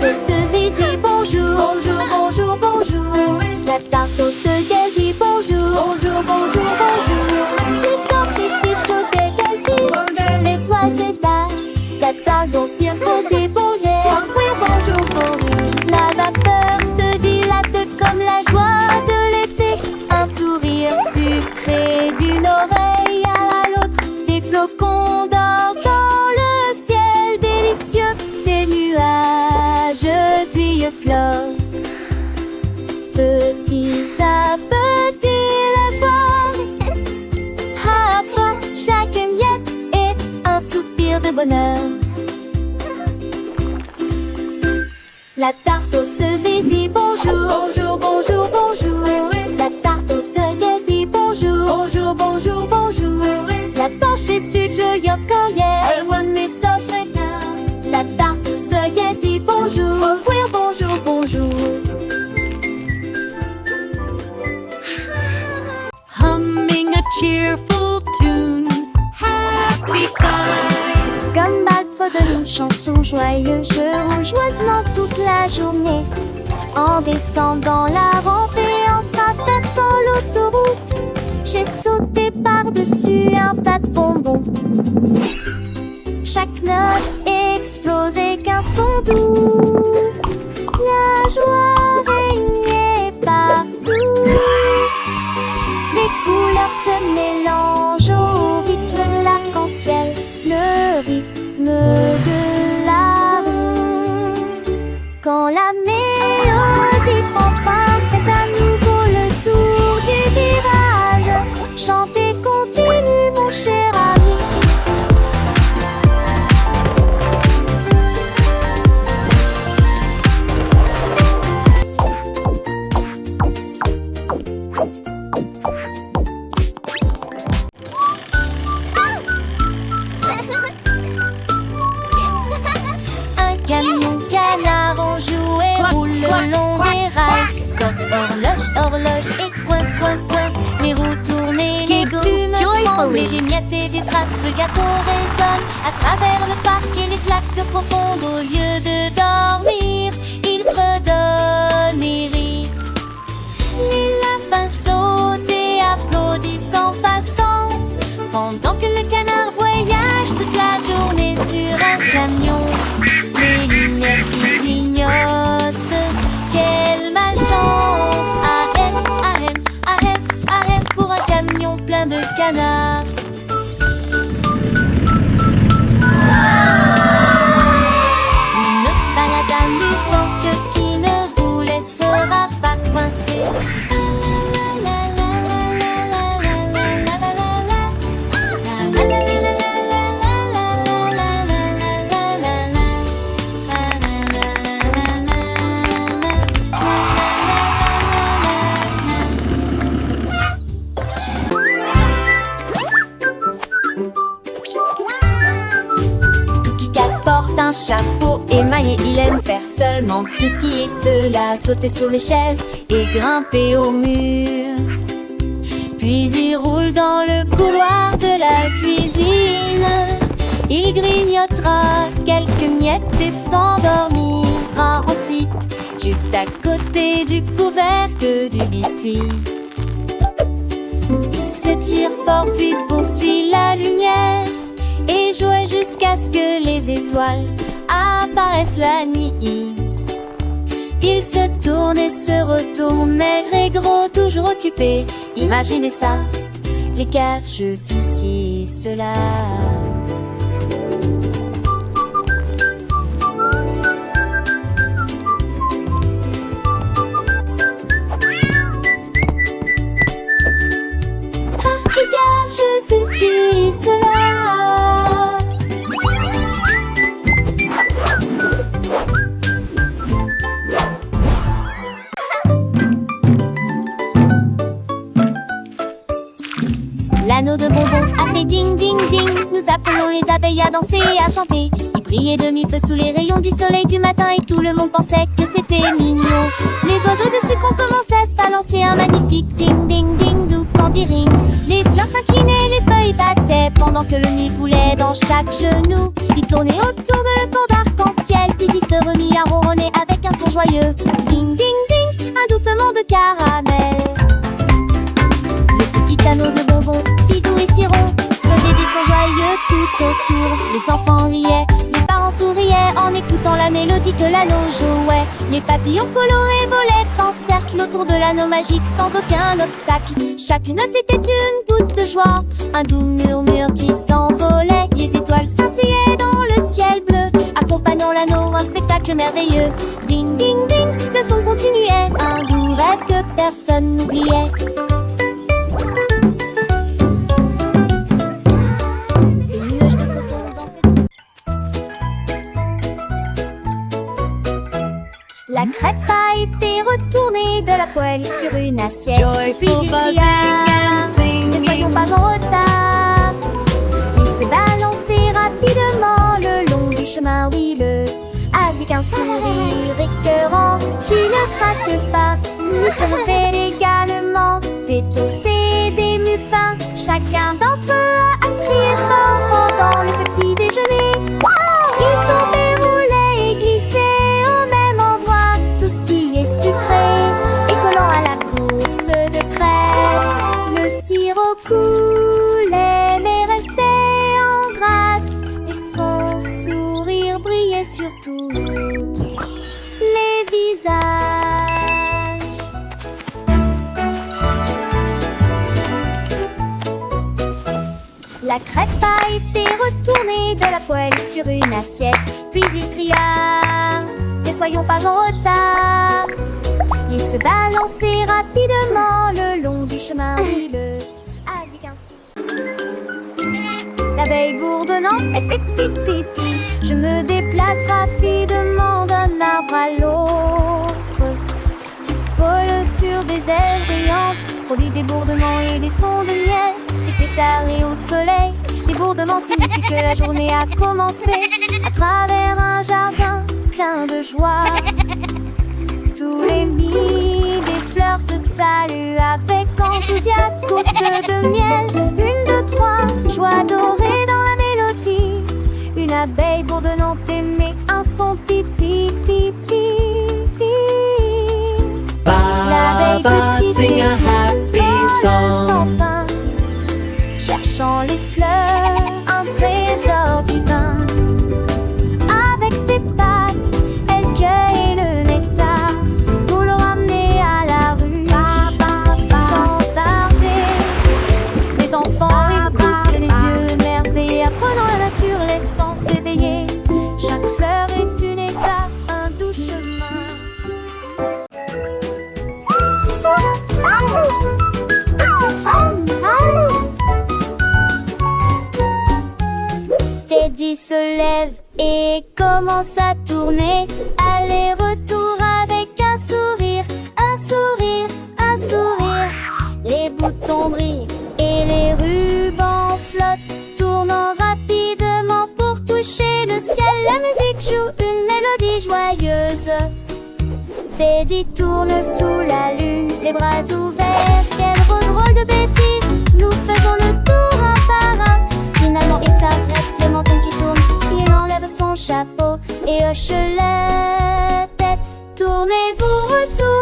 au ceviche dit bonjour. Bonjour, bonjour, bonjour. La tarte au ceviche dit bonjour. Bonjour, bonjour, bonjour. Les tortillas si chaudes qu'elle dit. Les oiseaux la tarte au cirque dit bonjour. Oui, bonjour, bonjour. La vapeur se dilate comme la joie de l'été. Un sourire sucré d'une oreille à l'autre. Des flocons d'or dans le ciel délicieux. Des nuages d'huile flottent. Petit à petit la joie apprend chaque miette est un soupir de bonheur. La tarte au ceviche dit bonjour. Bonjour, bonjour, bonjour. La tarte au ceviche dit bonjour. Bonjour, bonjour, bonjour. La torche est sucrée courrière. La tarte au ceviche dit bonjour. Oui, bonjour, bonjour. Humming a cheerful tune, happy side. Comme bateau de chanson joyeuse, je roule joyeusement toute la journée. En descendant la rampe et en traversant l'autoroute, j'ai sauté par-dessus un tas de bonbons. Chaque note explosait qu'un son doux. La joie régnait partout. Les couleurs se mélangent au rythme de l'arc-en-ciel, le rythme de la rue. Quand la mélodie prend fin, faites à nouveau le tour du virage. Chantez, continue mon cher ami. Un camion canard en jouet roule le long des rails. Comme horloge, horloge et coin, coin, coin. Les roues tournent et les plumes tremblent. Et des miettes et des traces de gâteau résonnent à travers le parc et les flaques profondes. Au lieu de dormir, ils fredonnent et rient. Les lapins sautent et applaudissent en passant, pendant que le canard voyage toute la journée sur un camion. Les lumières qui clignotent, quelle malchance! Ahem, ahem, ahem, ahem, pour un camion plein de canards. Une balade amusante qui ne vous laissera pas coincé. Porte un chapeau émaillé, il aime faire seulement ceci et cela, sauter sur les chaises et grimper au mur. Puis il roule dans le couloir de la cuisine. Il grignotera quelques miettes et s'endormira ensuite, juste à côté du couvercle du biscuit. Il se tire fort puis poursuit la lumière et joue jusqu'à ce que les étoiles apparaissent la nuit. Il se tourne et se retourne, maigre et gros, toujours occupé. Imaginez ça, les cages, ceci, cela. Ah, les cages, ceci, cela. L'anneau de bonbons a fait ding ding ding. Nous appelons les abeilles à danser et à chanter. Ils brillaient demi-feu sous les rayons du soleil du matin et tout le monde pensait que c'était mignon. Les oiseaux de sucre ont commencé à se balancer un magnifique ding ding ding dou candy ring. Les fleurs s'inclinaient, les feuilles battaient pendant que le nuit coulait dans chaque genou. Ils tournaient autour de le pont d'arc-en-ciel, puis ils se remit à ronronner un son joyeux. Ding, ding, ding, un doutement de caramel. Le petit anneau de bonbons, si doux et si rond, faisait des sons joyeux tout autour. Les enfants riaient, les parents souriaient en écoutant la mélodie que l'anneau jouait. Les papillons colorés volaient en cercle autour de l'anneau magique sans aucun obstacle. Chaque note était une goutte de joie, un doux murmure qui s'envolait. Les étoiles scintillaient dans le ciel bleu, accompagnant l'anneau, un spectacle merveilleux. Ding, ding, ding, le son continuait, un doux rêve que personne n'oubliait. La crêpe a été retournée de la poêle sur une assiette. Puis il cria, ne soyons pas en retard. Il s'est balancé rapidement le long du chemin huileux, avec un sourire écœurant qui ne craque pas. Il servait également des toasts et des muffins. Chacun d'entre eux a crié fort pendant le petit déjeuner. Il tombait, roulait et glissait au même endroit. Tout ce qui est sucré et collant à la course de crêpes. Le sirop coulait mais restait en grâce, et son sourire brillait sur tous les visages. La crêpe a été retournée de la poêle sur une assiette. Puis il cria, ne soyons pas en retard. Il se balançait rapidement le long du chemin huileux, avec un sourire. L'abeille bourdonnant, elle fait pipi pipi. Je me déplace rapidement d'un arbre à l'autre. Tu voles sur des ailes brillantes, produis des bourdonnements et des sons de miel. Des pétards et au soleil, des bourdonnements signifient que la journée a commencé. À travers un jardin plein de joie, tous les nids des fleurs se saluent avec enthousiasme. Gouttes de miel, une, deux, trois, joie dorée dans la mélodie. Une abeille bourdonnante émet un son pipi pipi pipi. L'abeille petite et douce vole sans fin, cherchant les fleurs, un trésor divin. Avec ses pattes, elle cueille le nectar pour le ramener à la rue. Sans tarder, les enfants écoutent les yeux émerveillés, apprenant la nature, les sens éveillés. Chaque fleur est une étape, un doux chemin. Teddy se lève et commence à tourner, aller-retour avec un sourire, un sourire, un sourire. Les boutons brillent et les rubans flottent, tournant rapidement pour toucher le ciel. La musique joue une mélodie joyeuse. Teddy tourne sous la lune, les bras ouverts. Quel drôle de bêtise, nous faisons le tour un par un. Finalement il s'arrête, le menton qui tourne, il enlève son chapeau et hoche la tête. Tournez-vous, retournez.